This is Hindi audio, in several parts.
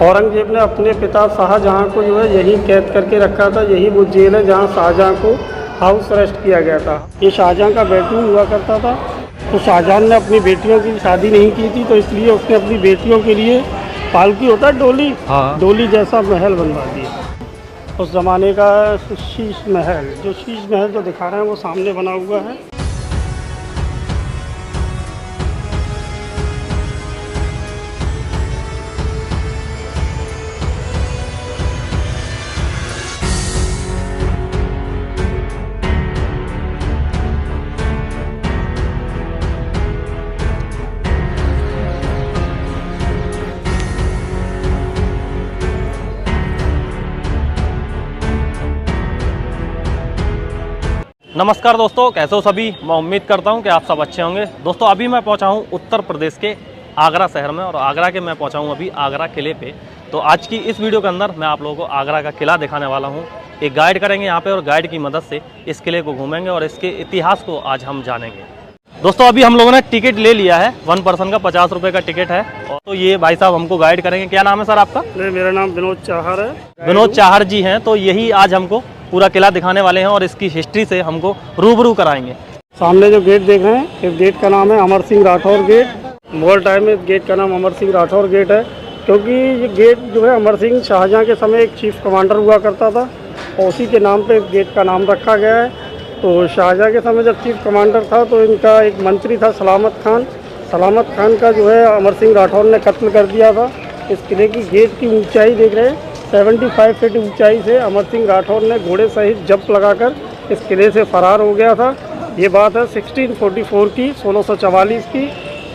औरंगजेब ने अपने पिता शाहजहाँ को जो है यही कैद करके रखा था। यही वो जेल है जहाँ शाहजहाँ को हाउस अरेस्ट किया गया था। ये शाहजहाँ का बेडरूम हुआ करता था। तो शाहजहाँ ने अपनी बेटियों की शादी नहीं की थी, तो इसलिए उसने अपनी बेटियों के लिए पालकी होता है डोली, हाँ। डोली जैसा महल बनवा दिया। उस ज़माने का शीश महल, जो शीश महल जो दिखा रहे हैं वो सामने बना हुआ है। नमस्कार दोस्तों, कैसे हो सभी। मैं उम्मीद करता हूं कि आप सब अच्छे होंगे। दोस्तों अभी मैं पहुंचा हूं उत्तर प्रदेश के आगरा शहर में, और आगरा के मैं पहुंचा हूं अभी आगरा किले पे। तो आज की इस वीडियो के अंदर मैं आप लोगों को आगरा का किला दिखाने वाला हूं। एक गाइड करेंगे यहाँ पे, और गाइड की मदद से इस किले को घूमेंगे और इसके इतिहास को आज हम जानेंगे। दोस्तों अभी हम लोगों ने टिकट ले लिया है, 1 पर्सन का 50 रुपये का टिकट है। और तो ये भाई साहब हमको गाइड करेंगे। क्या नाम है सर आपका? मेरा नाम विनोद चाहर है। विनोद चाहर जी हैं। तो यही आज हमको पूरा किला दिखाने वाले हैं और इसकी हिस्ट्री से हमको रूबरू कराएंगे। सामने जो गेट देख रहे हैं, इस गेट का नाम है अमर सिंह राठौर गेट। मुगल टाइम में इस गेट का नाम अमर सिंह राठौर गेट है, क्योंकि ये गेट जो है अमर सिंह शाहजहाँ के समय एक चीफ कमांडर हुआ करता था, और उसी के नाम पे इस गेट का नाम रखा गया है। तो शाहजहाँ के समय जब चीफ कमांडर था तो इनका एक मंत्री था सलामत खान। सलामत खान का जो है अमर सिंह राठौर ने कत्ल कर दिया था। इस किले की गेट की ऊंचाई देख रहे हैं, 75 फीट ऊंचाई से अमर सिंह राठौर ने घोड़े सहित जंप लगाकर इस किले से फरार हो गया था। ये बात है 1644 की, 1644 की।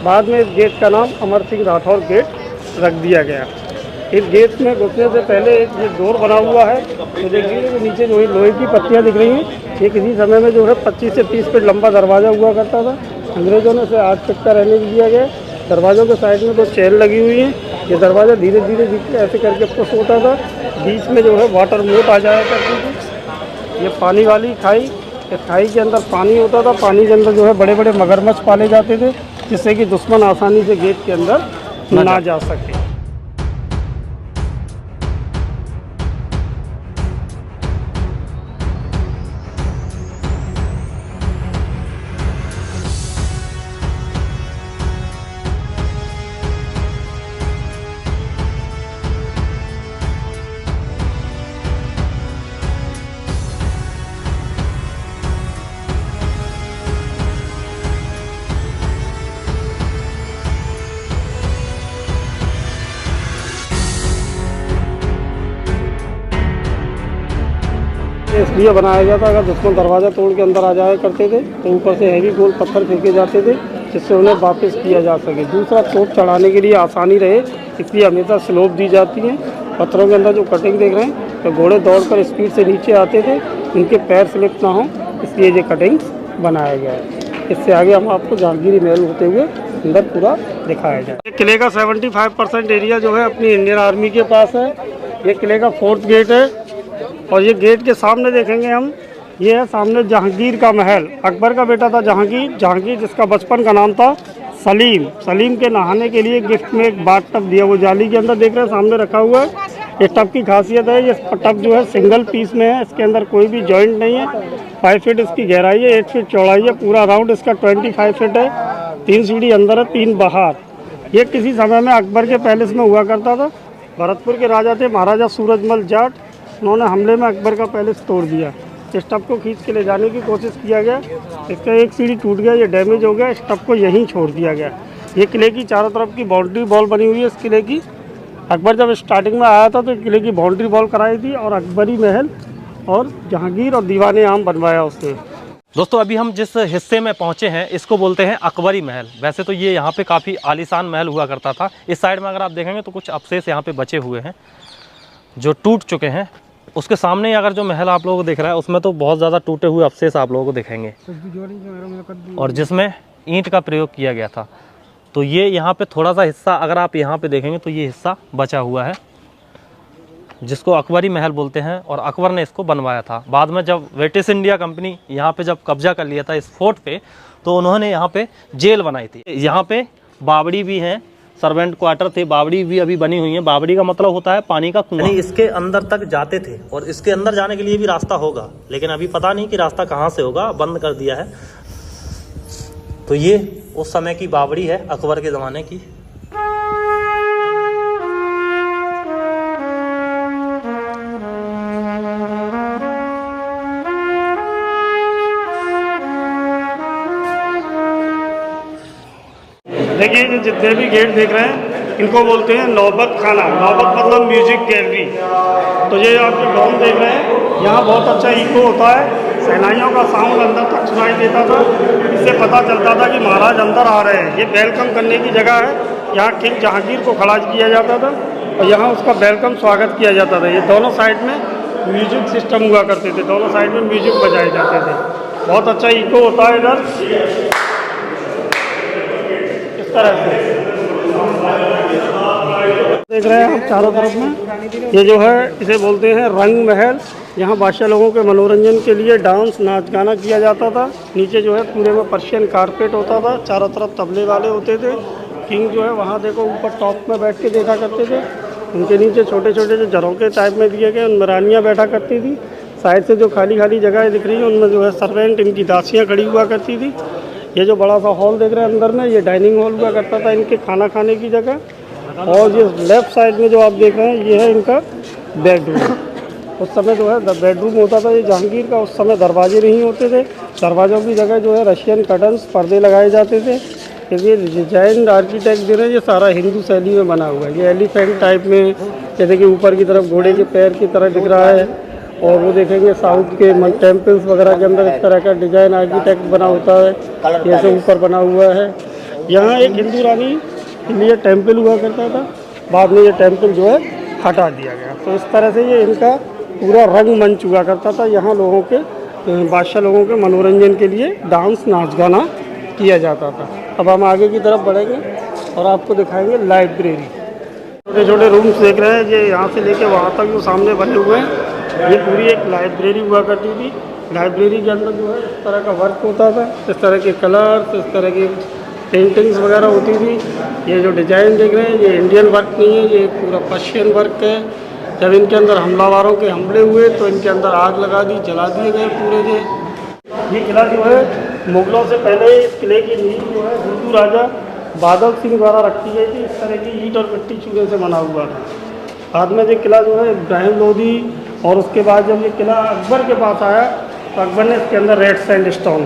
बाद में इस गेट का नाम अमर सिंह राठौर गेट रख दिया गया। इस गेट में घुसने से पहले एक ये डोर बना हुआ है, तो देखिए कि नीचे जो है लोहे की पत्तियाँ दिख रही हैं। ये किसी समय में जो है 25 से 30 फीट लंबा दरवाज़ा हुआ करता था। अंग्रेज़ों ने इसे 8 फीट का रहने दिया गया। दरवाज़ों के साइड में 2 चेन लगी हुई हैं। ये दरवाज़ा धीरे धीरे ऐसे करके पुश होता था। बीच में जो है वाटर मोट आ जाया करती थी। ये पानी वाली खाई, इस खाई के अंदर पानी होता था। पानी के अंदर जो है बड़े बड़े मगरमच्छ पाले जाते थे, जिससे कि दुश्मन आसानी से गेट के अंदर ना जा सके। इसलिए बनाया गया था, अगर दुश्मन दरवाज़ा तोड़ के अंदर आ जाया करते थे तो ऊपर से हैवी गोल पत्थर फेंके जाते थे, जिससे उन्हें वापस किया जा सके। दूसरा, तोप चढ़ाने के लिए आसानी रहे, इसलिए हमेशा स्लोप दी जाती है। पत्थरों के अंदर जो कटिंग देख रहे हैं, तो घोड़े दौड़कर स्पीड से नीचे आते थे, उनके पैर स्लिप ना हो, इसलिए ये कटिंग्स बनाया गया है। इससे आगे हम आपको जहांगीरी महल होते हुए अंदर पूरा दिखाया जाए। किले का 75% एरिया जो है अपनी इंडियन आर्मी के पास है। ये किले का 4th गेट है, और ये गेट के सामने देखेंगे हम, ये है सामने जहांगीर का महल। अकबर का बेटा था जहांगीर, जहांगीर जिसका बचपन का नाम था सलीम। सलीम के नहाने के लिए गिफ्ट में एक बाथ टब दिया, वो जाली के अंदर देख रहे हैं सामने रखा हुआ है। ये टब की खासियत है, ये टब जो है सिंगल पीस में है, इसके अंदर कोई भी जॉइंट नहीं है। 5 फीट इसकी गहराई है, 8 फीट चौड़ाई है। पूरा राउंड इसका 25 फीट है। 3 सीढ़ी अंदर है, 3 बाहर। ये किसी समय में अकबर के पैलेस में हुआ करता था। भरतपुर के राजा थे महाराजा सूरजमल जाट, उन्होंने हमले में अकबर का पैलेस तोड़ दिया। इस टब को खींच के ले जाने की कोशिश किया गया, इसका एक सीढ़ी टूट गया, ये डैमेज हो गया, इस टब को यहीं छोड़ दिया गया। ये किले की चारों तरफ की बाउंड्री वॉल बनी हुई है इस किले की। अकबर जब स्टार्टिंग में आया था तो किले की बाउंड्री वॉल कराई थी, और अकबरी महल और जहांगीर और दीवाने आम बनवाया उसने। दोस्तों अभी हम जिस हिस्से में पहुंचे हैं इसको बोलते हैं अकबरी महल। वैसे तो ये यहाँ पे काफ़ी आलीशान महल हुआ करता था। इस साइड में अगर आप देखेंगे तो कुछ अवशेष यहाँ पे बचे हुए हैं जो टूट चुके हैं। उसके सामने अगर जो महल आप लोगों को दिख रहा है उसमें तो बहुत ज़्यादा टूटे हुए अवशेष आप लोगों को दिखेंगे, और जिसमें ईंट का प्रयोग किया गया था। तो ये यहाँ पे थोड़ा सा हिस्सा अगर आप यहाँ पे देखेंगे तो ये हिस्सा बचा हुआ है, जिसको अकबरी महल बोलते हैं, और अकबर ने इसको बनवाया था। बाद में जब ब्रिटिश इंडिया कंपनी यहाँ पे जब कब्जा कर लिया था इस फोर्ट पे, तो उन्होंने यहाँ पे जेल बनाई थी। यहाँ पे बावड़ी भी हैं, सर्वेंट क्वार्टर थे, बावड़ी भी अभी बनी हुई है। बावड़ी का मतलब होता है पानी का कुआं। इसके अंदर तक जाते थे और इसके अंदर जाने के लिए भी रास्ता होगा, लेकिन अभी पता नहीं कि रास्ता कहाँ से होगा, बंद कर दिया है। तो ये उस समय की बावड़ी है, अकबर के ज़माने की। देखिए ये जितने भी गेट देख रहे हैं इनको बोलते हैं नौबत खाना। नौबत मतलब म्यूजिक गैलरी। तो ये आप जो डोम देख रहे हैं यहाँ बहुत अच्छा इको होता है, शहनाइयों का साउंड अंदर तक सुनाई देता था। इससे पता चलता था कि महाराज अंदर आ रहे हैं। ये वेलकम करने की जगह है, यहाँ किंग जहांगीर को खड़ा किया जाता था और यहाँ उसका वेलकम स्वागत किया जाता था। ये दोनों साइड में म्यूजिक सिस्टम हुआ करते थे, दोनों साइड में म्यूजिक बजाए जाते थे। बहुत अच्छा इको होता है इधर इस तरह से देख रहे हैं आप चारों तरफ में। ये जो है इसे बोलते हैं रंग महल। यहाँ बादशाह लोगों के मनोरंजन के लिए डांस नाच गाना किया जाता था। नीचे जो है पूरे में पर्शियन कारपेट होता था, चारों तरफ तबले वाले होते थे। किंग जो है वहाँ देखो ऊपर टॉप में बैठ के देखा करते थे। उनके नीचे छोटे छोटे जो झरोखे टाइप में दिए गए उनमें रानियाँ बैठा करती थी। साइड से जो खाली खाली जगह दिख रही है उनमें जो है सर्वेंट इनकी दासियाँ खड़ी हुआ करती थी। ये जो बड़ा सा हॉल देख रहे हैं अंदर में, ये डाइनिंग हॉल हुआ करता था इनके खाना खाने की जगह। और ये लेफ्ट साइड में जो आप देख रहे हैं ये है इनका बेडरूम। उस समय जो है बेडरूम होता था ये जहांगीर का। उस समय दरवाजे नहीं होते थे, दरवाज़ों की जगह जो है रशियन कर्टन्स पर्दे लगाए जाते थे। क्योंकि डिजाइन आर्किटेक्ट जो है ये सारा हिंदू शैली में बना हुआ है। ये एलिफेंट टाइप में, जैसे कि ऊपर की तरफ घोड़े के पैर की तरह दिख रहा है। और वो देखेंगे साउथ के टेम्पल्स वगैरह के अंदर इस तरह का डिजाइन आर्किटेक्ट बना होता है, जैसे ऊपर बना हुआ है। यहाँ एक हिंदू रानी के लिए टेम्पल हुआ करता था, बाद में ये टेम्पल जो है हटा दिया गया। तो इस तरह से ये इनका पूरा रंग मंच हुआ करता था। यहाँ लोगों के बादशाह लोगों के मनोरंजन के लिए डांस नाच गाना किया जाता था। अब हम आगे की तरफ बढ़ेंगे और आपको दिखाएंगे लाइब्रेरी। छोटे छोटे रूम्स देख रहे हैं, ये यहाँ से लेके वहाँ तक जो सामने बने हुए हैं ये पूरी एक लाइब्रेरी हुआ करती थी। लाइब्रेरी के अंदर जो है इस तरह का वर्क होता था, इस तरह के कलर्स, इस तरह की पेंटिंग्स वगैरह होती थी। ये जो डिज़ाइन देख रहे हैं ये इंडियन वर्क नहीं है, ये पूरा पर्शियन वर्क है। जब इनके अंदर हमलावारों के हमले हुए तो इनके अंदर आग लगा दी, जला दिए गए पूरे के। ये किला जो है मुगलों से पहले इस किले की नींव जो है हिंदू राजा बादल सिंह द्वारा रखी गई थी। इस तरह की ईंट और मिट्टी चूल्हे से बना हुआ था। बाद में ये किला जो है इब्राहिम लोदी, और उसके बाद जब ये किला अकबर के पास आया तो अकबर ने इसके अंदर रेड सैंडस्टोन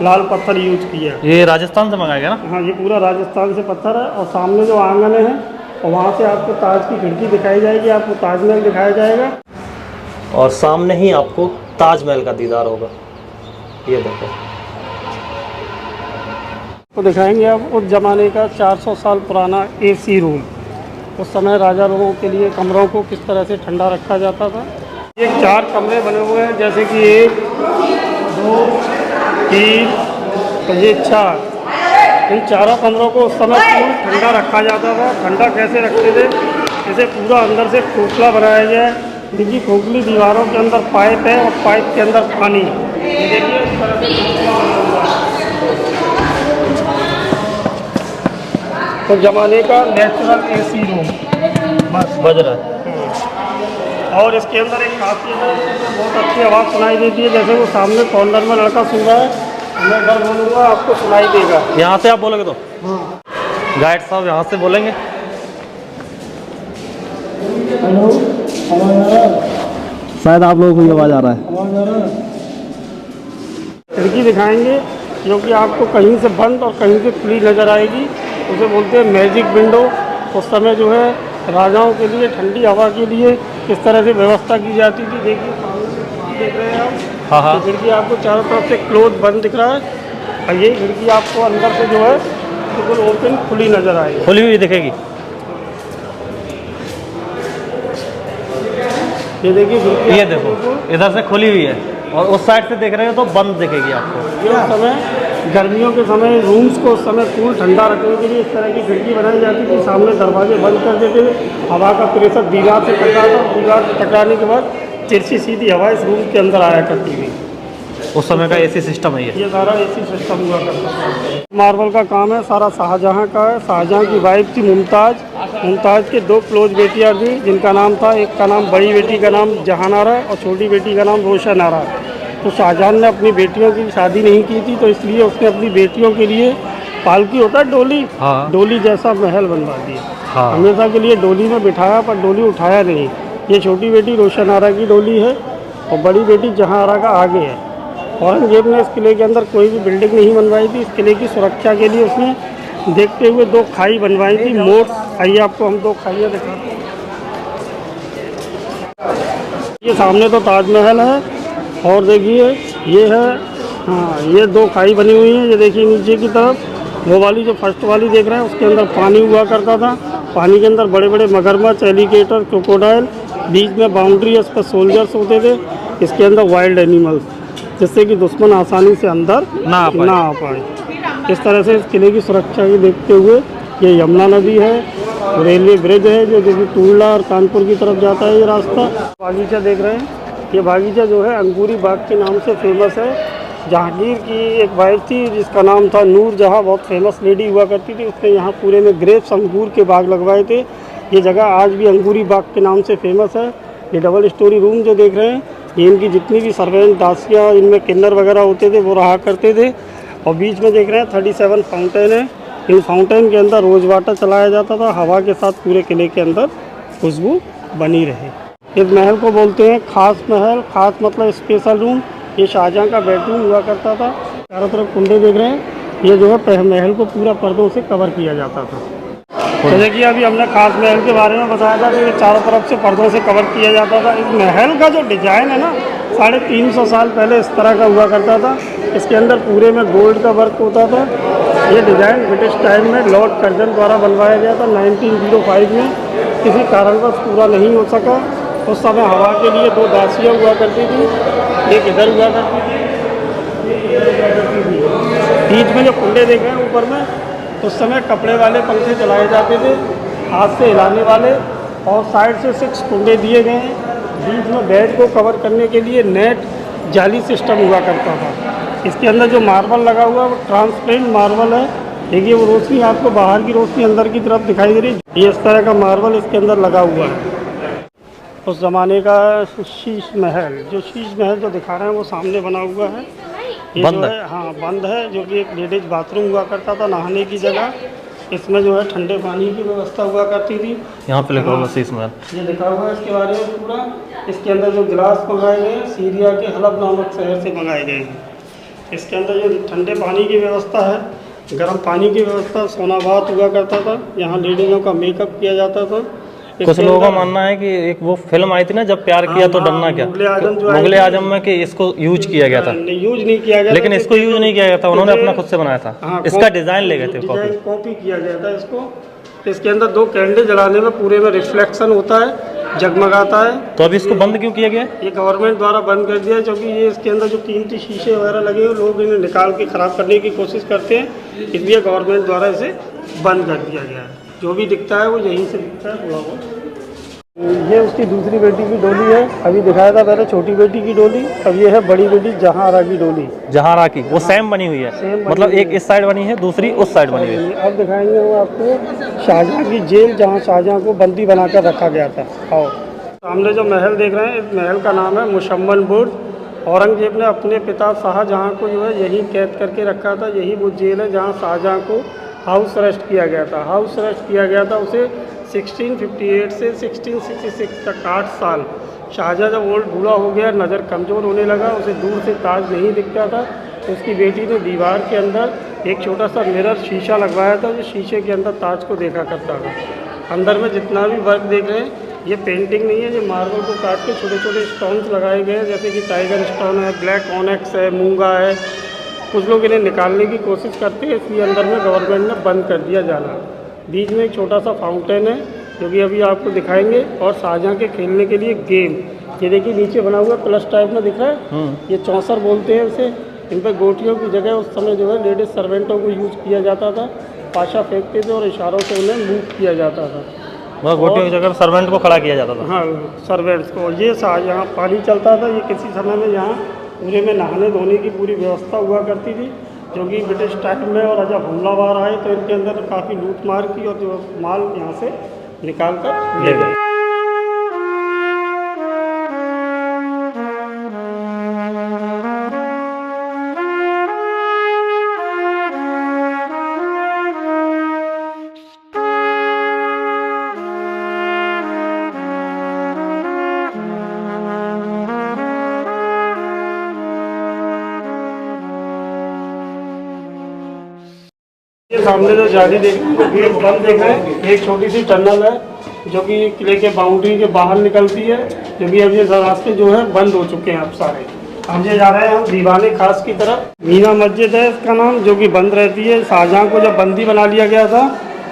लाल पत्थर यूज किया। ये राजस्थान से मंगाया गया ना? हाँ, ये पूरा राजस्थान से पत्थर है। और सामने जो आंगन है और वहाँ से आपको ताज की खिड़की दिखाई जाएगी, आपको ताजमहल दिखाया जाएगा और सामने ही आपको ताजमहल का दीदार होगा। ये देखो तो दिखाएंगे आप उस ज़माने का 400 साल पुराना AC रूम। उस समय राजा लोगों के लिए कमरों को किस तरह से ठंडा रखा जाता था। ये 4 कमरे बने हुए हैं, जैसे कि 1 2 3 तो ये 4। इन चारों कमरों को उस समय पूरा ठंडा रखा जाता था। ठंडा कैसे रखते थे, जैसे पूरा अंदर से खोखला बनाया गया है। देखिए खोखली दीवारों के अंदर पाइप है और पाइप के अंदर पानी। ये देखिए इस तरह से खोखला बना हुआ है। तो ज़माने का नेचुरल AC रूम बस बज रहा है। और इसके अंदर एक खासियत है, इसमें बहुत अच्छी आवाज़ सुनाई देती है। जैसे वो सामने कॉर्नर में लड़का सुन रहा है, मैं इधर बोलूँगा आपको सुनाई देगा। यहाँ से आप बोलोगे तो गाइड साहब यहाँ से बोलेंगे। हेलो, शायद आप लोगों को ये आवाज़ आ रहा है। खिड़की दिखाएंगे जो कि आपको कहीं से बंद और कहीं से खुली नज़र आएगी। उसे बोलते हैं मैजिक विंडो। उस समय जो है राजाओं के लिए ठंडी हवा के लिए किस तरह से व्यवस्था की जाती थी। देखिए सामने देख रहे हैं आप। हाँ हाँ। तो खिड़की आपको चारों तरफ से क्लोज बंद दिख रहा है और ये खिड़की आपको अंदर से जो है बिल्कुल ओपन खुली नज़र आएगी। खुली हुई दिखेगी। ये देखिए खिड़की ये देखो इधर से खुली हुई है और उस साइड से देख रहे हो तो बंद दिखेगी आपको। ये उस समय गर्मियों के समय रूम्स को उस समय कूल ठंडा रखने के लिए इस तरह की खिड़की बनाई जाती थी। सामने दरवाजे बंद कर देते थे, हवा का प्रेशर दीवार से टकराता, दीवार से टकराने के बाद तिरछी सीधी हवा इस रूम के अंदर आया करती थी। उस समय का एसी सिस्टम है ये सारा एसी सिस्टम हुआ करता था। मार्बल का काम है सारा शाहजहाँ का है। शाहजहाँ की वाइफ थी मुमताज़। मुमताज़ के 2 क्लोज बेटियाँ थी जिनका नाम था, एक का नाम, बड़ी बेटी का नाम जहान आरा और छोटी बेटी का नाम रोशन आरा। तो शाहजहाँ ने अपनी बेटियों की शादी नहीं की थी, तो इसलिए उसने अपनी बेटियों के लिए पालकी होता है डोली, हाँ। डोली जैसा महल बनवा दिया। हाँ। हमेशा के लिए डोली में बिठाया पर डोली उठाया नहीं। ये छोटी बेटी रोशन आरा की डोली है और बड़ी बेटी जहां आरा का आगे है। औरंगजेब ने इस किले के अंदर कोई भी बिल्डिंग नहीं बनवाई थी। इस किले की सुरक्षा के लिए उसने देखते हुए 2 खाई बनवाई थी, मोट। आइए आपको हम 2 खाइयाँ दिखाते हैं। ये सामने तो ताजमहल है और देखिए ये है, हाँ, ये 2 खाई बनी हुई हैं। ये देखिए नीचे की तरफ वो वाली जो फर्स्ट वाली देख रहे हैं उसके अंदर पानी हुआ करता था। पानी के अंदर बड़े बड़े मगरमच्छ, एलिगेटर, क्रोकोडाइल, बीच में बाउंड्री है, उस पर सोल्जर्स होते थे। इसके अंदर वाइल्ड एनिमल्स, जिससे कि दुश्मन आसानी से अंदर ना आ पाए। इस तरह से इस किले की सुरक्षा को देखते हुए ये यमुना नदी है, रेलवे ब्रिज है जो कि टूडला और कानपुर की तरफ जाता है। ये रास्ता बागीचा देख रहे हैं, ये बागीचा जो है अंगूरी बाग के नाम से फेमस है। जहांगीर की एक वाइफ थी जिसका नाम था नूर जहाँ, बहुत फेमस लेडी हुआ करती थी। उसने यहाँ पूरे में ग्रेप्स, अंगूर के बाग लगवाए थे। ये जगह आज भी अंगूरी बाग के नाम से फेमस है। ये डबल स्टोरी रूम जो देख रहे हैं, ये इनकी जितनी भी सर्वेंट, दासियाँ, इनमें किन्नर वगैरह होते थे वो रहा करते थे। और बीच में देख रहे हैं 37 फाउंटेन है। इन फाउंटेन के अंदर रोज वाटर चलाया जाता था, हवा के साथ पूरे किले के अंदर खुशबू बनी रहे। इस महल को बोलते हैं खास महल। खास मतलब स्पेशल रूम। ये शाहजहाँ का बेडरूम हुआ करता था। चारों तरफ कुंडे देख रहे हैं, ये जो है महल को पूरा पर्दों से कवर किया जाता था। जैसे कि अभी हमने खास महल के बारे में बताया था, तो ये चारों तरफ से पर्दों से कवर किया जाता था। इस महल का जो डिज़ाइन है ना, 350 साल पहले इस तरह का हुआ करता था। इसके अंदर पूरे में गोल्ड का वर्क होता था। ये डिज़ाइन ब्रिटिश टाइम में लॉर्ड कर्जन द्वारा बनवाया गया था 1905 में। किसी कारणवश पूरा नहीं हो सका। उस समय हवा के लिए 2 दासियाँ हुआ करती थी, एक इधर हुआ करती थी, एक इधर हुआ करती थी। बीच में जो कुंडे देख रहे हैं ऊपर में, उस समय कपड़े वाले पंखे चलाए जाते थे, हाथ से हिलाने वाले, और साइड से 6 कुंडे दिए गए हैं। बीच में बेड को कवर करने के लिए नेट जाली सिस्टम हुआ करता था। इसके अंदर जो मार्बल लगा हुआ है वो ट्रांसपेरेंट मार्बल है। देखिए वो रोशनी आपको बाहर की रोशनी अंदर की तरफ दिखाई दे रही है। ये इस तरह का मार्बल इसके अंदर लगा हुआ है। उस ज़माने का शीश महल, जो शीश महल जो दिखा रहे हैं वो सामने बना हुआ है। ये बंद जो है, हाँ बंद है, जो कि एक लेडीज बाथरूम हुआ करता था, नहाने की जगह। इसमें जो है ठंडे पानी की व्यवस्था हुआ करती थी। यहाँ पे लिखा हुआ शीश महल, ये लिखा हुआ है इसके बारे में पूरा। इसके अंदर जो गिलास मंगाए गए हैं सीरिया के हलब नामक शहर से मंगाए गए हैं। इसके अंदर जो ठंडे पानी की व्यवस्था है, गर्म पानी की व्यवस्था, सोनाबात हुआ करता था। यहाँ लेडीज़ों का मेकअप किया जाता था। कुछ लोगों का मानना है कि एक वो फिल्म आई थी ना, जब प्यार किया तो डरना क्या, मुगले आजम में कि इसको यूज किया गया था। यूज नहीं किया गया, लेकिन इसको यूज नहीं किया गया था, उन्होंने अपना खुद से बनाया था। हाँ, इसका डिजाइन ले गए थे, कॉपी किया गया था इसको। इसके अंदर 2 कैंडल जलाने में पूरे में रिफ्लेक्शन होता है, जगमगाता है। तो अभी इसको बंद क्यों किया गया? ये गवर्नमेंट द्वारा बंद कर दिया है, क्योंकि ये इसके अंदर जो कीमती शीशे वगैरह लगे हुए, लोग इन्हें निकाल के ख़राब करने की कोशिश करते हैं, इसलिए गवर्नमेंट द्वारा इसे बंद कर दिया गया है। जो भी दिखता है वो यहीं से दिखता है थोड़ा बहुत। ये उसकी दूसरी बेटी की डोली है। अभी दिखाया था पहले छोटी बेटी की डोली, अब ये है बड़ी बेटी जहां आरा की डोली। जहां आरा की वो सेम बनी हुई है, मतलब एक इस साइड बनी है, दूसरी उस साइड बनी हुई है। अब दिखाएंगे वो आपको शाहजहाँ की जेल, जहाँ शाहजहाँ को बंदी बनाकर रखा गया था। आओ, सामने जो महल देख रहे हैं, इस महल का नाम है मुशम्मन बुर्ज। औरंगजेब ने अपने पिता शाहजहाँ को जो है यहीं कैद करके रखा था। यही वो जेल है जहाँ शाहजहाँ को हाउस अरेस्ट किया गया था। हाउस अरेस्ट किया गया था उसे 1658 से 1666 तक 8 साल। शाहजहाँ जब ओल्ड बूढ़ा हो गया, नज़र कमज़ोर होने लगा, उसे दूर से ताज नहीं दिखता था, तो उसकी बेटी ने दीवार के अंदर एक छोटा सा मिरर शीशा लगवाया था, जो शीशे के अंदर ताज को देखा करता था। अंदर में जितना भी वर्क देख रहे हैं, ये पेंटिंग नहीं है, ये मार्बल को काट के छोटे छोटे स्टोन्स लगाए गए हैं, जैसे कि टाइगर स्टोन है, ब्लैक ऑनेक्स है, मूंगा है। कुछ लोग इन्हें निकालने की कोशिश करते हैं, इसलिए अंदर में गवर्नमेंट ने बंद कर दिया जाना। बीच में एक छोटा सा फाउंटेन है, जो कि अभी आपको दिखाएंगे, और शाहजहाँ के खेलने के लिए गेम। ये देखिए नीचे बना हुआ प्लस टाइप में दिख रहा है, ये चौसर बोलते हैं इसे। इन पर गोटियों की जगह उस समय जो है लेडीज सर्वेंटों को यूज़ किया जाता था। पाशा फेंकते थे और इशारों से उन्हें मूव किया जाता था। वह गोटियों की जगह सर्वेंट को खड़ा किया जाता था। हाँ, सर्वेंट्स को। ये यहाँ पानी चलता था, ये किसी समय में यहाँ पूरे में नहाने धोने की पूरी व्यवस्था हुआ करती थी, जो कि ब्रिटिश टाइम में और जब हमलावर आए तो इनके अंदर काफ़ी लूट मार की और जो माल यहाँ से निकाल कर ले गए। ये सामने जो जाली देख गेट बंद देख रहे हैं, एक छोटी सी टनल है जो कि किले के बाउंड्री के बाहर निकलती है, जो कि अब ये रास्ते जो है बंद हो चुके हैं अब सारे। हम ये जा रहे हैं हम दीवाने खास की तरफ। मीना मस्जिद है इसका नाम, जो कि बंद रहती है। शाहजहाँ को जब बंदी बना लिया गया था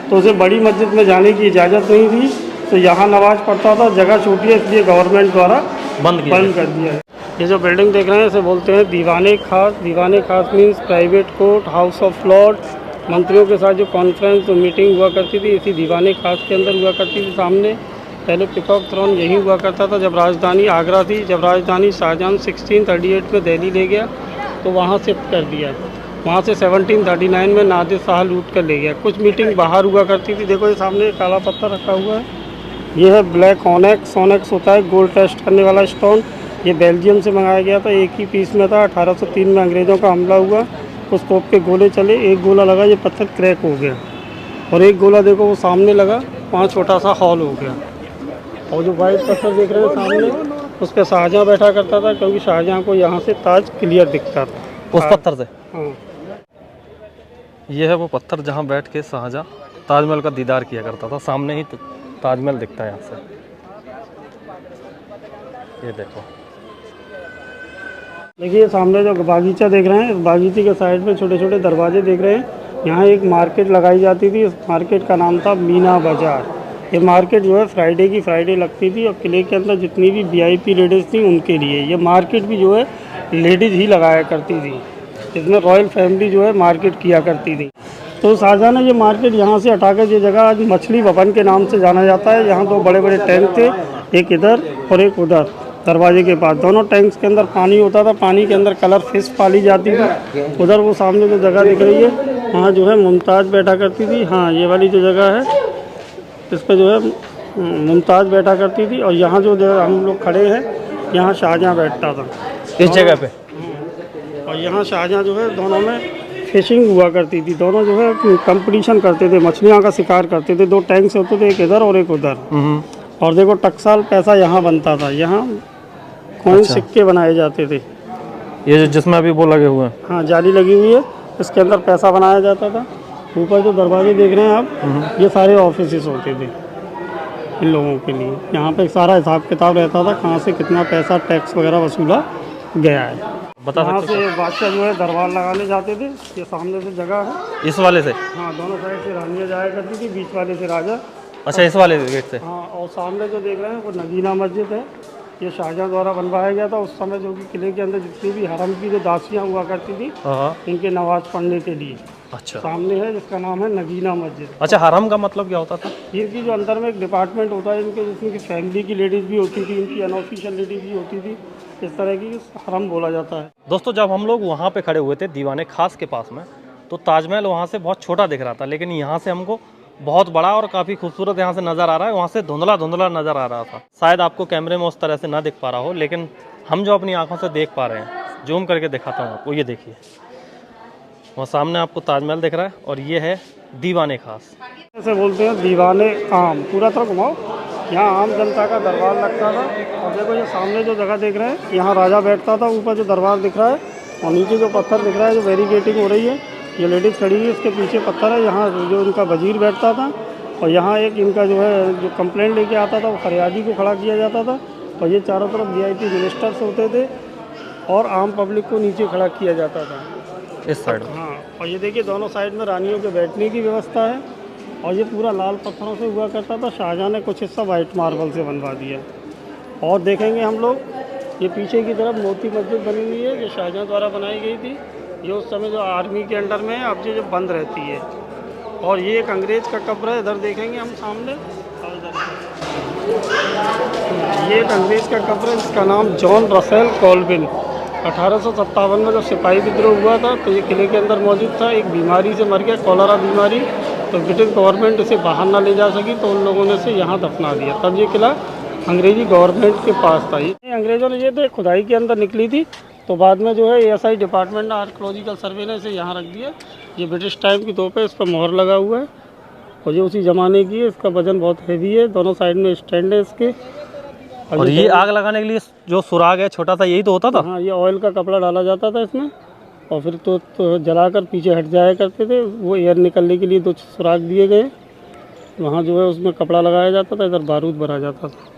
तो उसे बड़ी मस्जिद में जाने की इजाज़त नहीं थी, तो यहाँ नमाज पढ़ता था। जगह छोटी है इसलिए गवर्नमेंट द्वारा बंद कर दिया है। ये जो बिल्डिंग देख रहे हैं इसे बोलते हैं दीवाने Khas. Diwane Khas means private court, house of lords. मंत्रियों के साथ जो कॉन्फ्रेंस तो मीटिंग हुआ करती थी इसी दीवाने खास के अंदर हुआ करती थी। सामने पहले पीकॉक थ्रोन यहीं हुआ करता था जब राजधानी आगरा थी। जब राजधानी शाहजहाँ 1638 में दिल्ली ले गया तो वहाँ शिफ्ट कर दिया। वहाँ से 1739 में नादिर शाह लूट कर ले गया। कुछ मीटिंग बाहर हुआ करती थी। देखो ये सामने काला पत्थर रखा हुआ है, ये है ब्लैक ऑनेक्स। ऑनेक्स होता है गोल्ड टेस्ट करने वाला स्टोन। ये बेल्जियम से मंगाया गया था, एक ही पीस में था। 1803 में अंग्रेज़ों का हमला हुआ, कुछ तोप के गोले चले, एक गोला लगा ये पत्थर क्रैक हो गया, और एक गोला देखो वो सामने लगा, वहाँ छोटा सा हॉल हो गया। और जो वाइट पत्थर देख रहे हैं सामने, उस पर शाहजहाँ बैठा करता था, क्योंकि शाहजहाँ को यहाँ से ताज क्लियर दिखता था उस पत्थर से। हाँ, ये है वो पत्थर जहाँ बैठ के शाहजहाँ ताजमहल का दीदार किया करता था। सामने ही ताजमहल दिखता है यहाँ से, ये देखो। देखिए सामने जो बागीचा देख रहे हैं, इस बागीचे के साइड में छोटे छोटे दरवाजे देख रहे हैं। यहाँ एक मार्केट लगाई जाती थी, इस मार्केट का नाम था मीना बाज़ार। ये मार्केट जो है फ्राइडे की फ्राइडे लगती थी, और किले के अंदर जितनी भी वीआईपी लेडीज़ थी उनके लिए ये मार्केट भी जो है लेडीज़ ही लगाया करती थी। इसमें रॉयल फैमिली जो है मार्केट किया करती थी। तो शाहजहाँ ने ये मार्केट यहाँ से हटाकर ये जगह आज मछली भवन के नाम से जाना जाता है। यहाँ दो बड़े बड़े टैंक थे, एक इधर और एक उधर दरवाजे के पास। दोनों टैंक्स के अंदर पानी होता था, पानी के अंदर कलर फिश पाली जाती थी। उधर वो सामने जो जगह दिख रही है, वहाँ जो है मुमताज़ बैठा करती थी। हाँ, ये वाली जो जगह है इस पर जो है मुमताज़ बैठा करती थी, और यहाँ जो हम लोग खड़े हैं यहाँ शाहजहाँ बैठता था इस जगह पे। और यहाँ शाहजहाँ जो है दोनों में फिशिंग हुआ करती थी। दोनों जो है कंपटीशन करते थे, मछलियाँ का शिकार करते थे। दो टैंक्स होते थे, एक इधर और एक उधर। और देखो टकसाल पैसा यहाँ बनता था, यहाँ कौन सिक्के बनाए जाते थे। ये जो जिसमें अभी वो लगे हुए हैं, हाँ, जाली लगी हुई है, इसके अंदर पैसा बनाया जाता था। ऊपर जो दरवाजे देख रहे हैं आप, ये सारे ऑफिसेस होते थे इन लोगों के लिए। यहाँ पे सारा हिसाब किताब रहता था, कहाँ से कितना पैसा टैक्स वगैरह वसूला गया है। बता यहाँ सकते से बादशाह जो है दरबार लगाने जाते थे। ये सामने से जगह है, हो? इस वाले से। हाँ, दोनों साइड से रानियाँ जाया करती थी, बीच वाले से राजा। अच्छा, इस वाले गेट से। हाँ, और सामने जो देख रहे हैं वो नगीना मस्जिद है। ये शाहजहाँ द्वारा बनवाया गया था उस समय, जो कि किले के अंदर जितनी भी हरम की जो दासियाँ हुआ करती थी हाँ। इनके नमाज पढ़ने के लिए। अच्छा, सामने है जिसका नाम है नगीना मस्जिद। अच्छा, हरम का मतलब क्या होता था? इनकी जो अंदर में एक डिपार्टमेंट होता है इनके, जिसमें कि फैमिली की लेडीज़ भी होती थी, इनकी अनऑफिशियल लेडीज़ भी होती थी। इस तरह की हरम बोला जाता है। दोस्तों, जब हम लोग वहाँ पे खड़े हुए थे दीवाने खास के पास में, तो ताजमहल वहाँ से बहुत छोटा दिख रहा था, लेकिन यहाँ से हमको बहुत बड़ा और काफ़ी खूबसूरत यहाँ से नज़र आ रहा है। वहाँ से धुंधला धुंधला नज़र आ रहा था। शायद आपको कैमरे में उस तरह से ना दिख पा रहा हो, लेकिन हम जो अपनी आंखों से देख पा रहे हैं, जूम करके दिखाता हूँ आपको। ये देखिए, वहाँ सामने आपको ताजमहल दिख रहा है, और ये है दीवाने खास। ऐसे बोलते हैं दीवाने आम। पूरा तरह घुमाओ। यहाँ आम जनता का दरबार लगता था। और देखो ये सामने जो जगह देख रहे हैं, यहाँ राजा बैठता था। ऊपर जो दरबार दिख रहा है, और नीचे जो पत्थर दिख रहा है, जो बैरिकेडिंग हो रही है, ये लेडीज़ खड़ी है, इसके पीछे पत्थर है। यहाँ जो इनका वजीर बैठता था, और यहाँ एक इनका जो है जो कंप्लेंट लेके आता था वो फरियादी को खड़ा किया जाता था। और ये चारों तरफ वीआईपी मिनिस्टर्स होते थे, और आम पब्लिक को नीचे खड़ा किया जाता था इस साइड। हाँ, और ये देखिए दोनों साइड में रानियों के बैठने की व्यवस्था है। और ये पूरा लाल पत्थरों से हुआ करता था। शाहजहाँ ने कुछ हिस्सा वाइट मार्बल से बनवा दिया। और देखेंगे हम लोग, ये पीछे की तरफ मोती मस्जिद बनी हुई है, जो शाहजहाँ द्वारा बनाई गई थी। ये उस समय जो आर्मी के अंडर में है, अब ये जो बंद रहती है। और ये एक अंग्रेज़ का कब्र है, इधर देखेंगे हम सामने। ये एक अंग्रेज़ का कब्र है, जिसका नाम जॉन रसेल कॉल्विन। 1857 में जब सिपाही विद्रोह हुआ था तो ये किले के अंदर मौजूद था। एक बीमारी से मर गया, कॉलरा बीमारी, तो ब्रिटिश गवर्नमेंट इसे बाहर ना ले जा सकी तो उन लोगों ने इसे यहाँ दफना दिया। तब ये किला अंग्रेजी गवर्नमेंट के पास था। ये अंग्रेज़ों ने ये खुदाई के अंदर निकली थी, तो बाद में जो है ASI डिपार्टमेंट ने, आर्कियोलॉजिकल सर्वे ने इसे यहाँ रख दिया। ये ब्रिटिश टाइम की तोप है, इस पर मोहर लगा हुआ है और ये उसी ज़माने की है। इसका वजन बहुत हैवी है, दोनों साइड में स्टैंड है इसके। और ये आग लगाने के लिए जो सुराग है छोटा सा, यही तो होता था? हाँ, ये ऑयल का कपड़ा डाला जाता था इसमें और फिर तो जलाकर पीछे हट जाया करते थे। वो एयर निकलने के लिए 2 सुराग दिए गए, वहाँ जो है उसमें कपड़ा लगाया जाता था, इधर बारूद भरा जाता था।